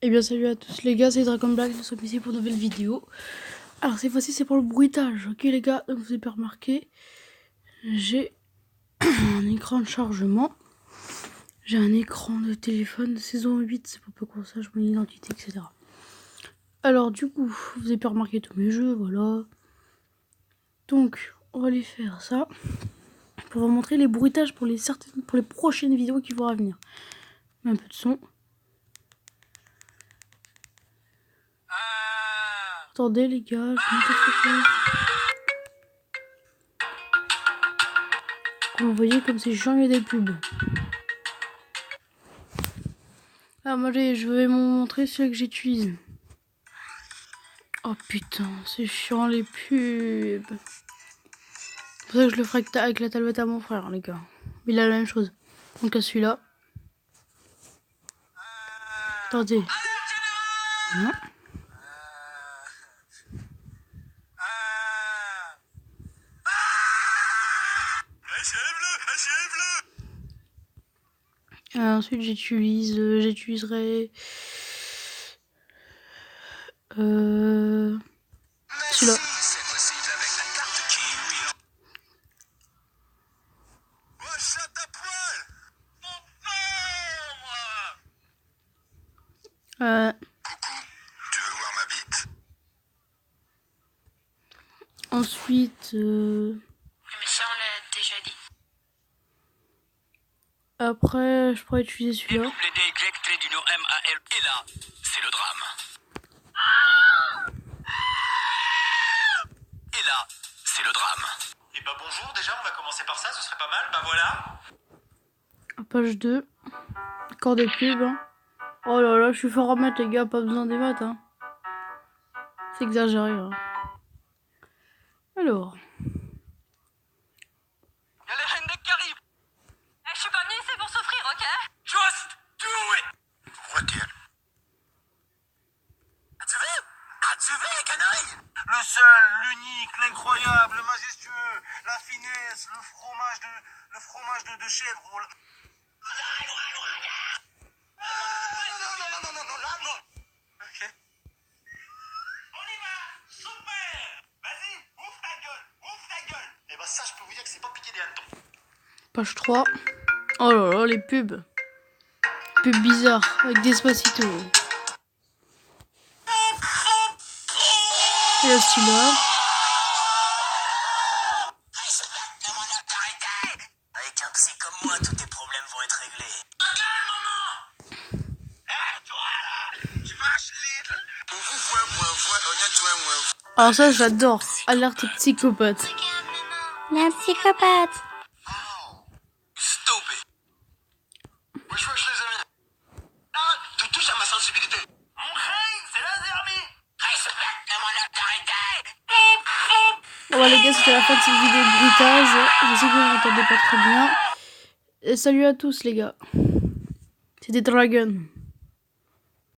Eh bien salut à tous les gars, c'est Dragon Black, nous sommes ici pour une nouvelle vidéo. Alors cette fois-ci c'est pour le bruitage, ok les gars, donc vous avez pas remarqué, j'ai un écran de chargement, j'ai un écran de téléphone de saison 8, c'est pour peu qu'on sache mon identité, etc. Alors du coup, vous avez pas remarqué tous mes jeux, voilà. Donc on va aller faire ça, pour vous montrer les bruitages pour les prochaines vidéos qui vont à venir. Un peu de son. Attendez les gars, je vais mettre autre chose. Comme vous voyez, comme c'est chiant, il y a des pubs. Ah, moi je vais vous montrer celui que j'utilise. Oh putain, c'est chiant les pubs. C'est pour ça que je le ferai avec la tablette à mon frère, les gars. Il a la même chose. Donc à celui-là. Attendez. Non. Ensuite j'utiliserai celui-là. Tu veux voir ma bite? Ensuite Mais ça on l'a déjà dit. après je pourrais utiliser celui-là. Et là, c'est le drame. Et là, c'est le drame. Et bah bonjour, déjà on va commencer par ça, ce serait pas mal, bah voilà. Page 2. Encore des pubs. Hein. Oh là là, je suis fort à mettre les gars, pas besoin des maths. Hein. C'est exagéré. Hein. Alors. Y'a les reines qui arrivent. Je suis pas venue ici pour souffrir, ok? Just do it. Pourquoi t'es... Tu veux les canailles? Le seul, l'unique, l'incroyable, le majestueux, la finesse, le fromage de chèvre. Non, non. Ok. On y va, super. Vas-y, ouvre ta gueule. Et bah ça, je peux vous dire que c'est pas piqué des hannetons. Page 3. Oh là là, les pubs. Pubs bizarres avec Despacito. Et là, celui-là. Avec un psy comme moi, tous tes problèmes vont être réglés. Alors ça, j'adore. Alerte psychopathe. La psychopathe. Stupid. Wesh les amis. Ah, tu touches à ma sensibilité. Mon règne, c'est la Zermie. Bon les gars, c'était la fin de cette vidéo de bruitage. Je sais que vous m'entendez pas très bien. Et salut à tous les gars. C'était Dragon.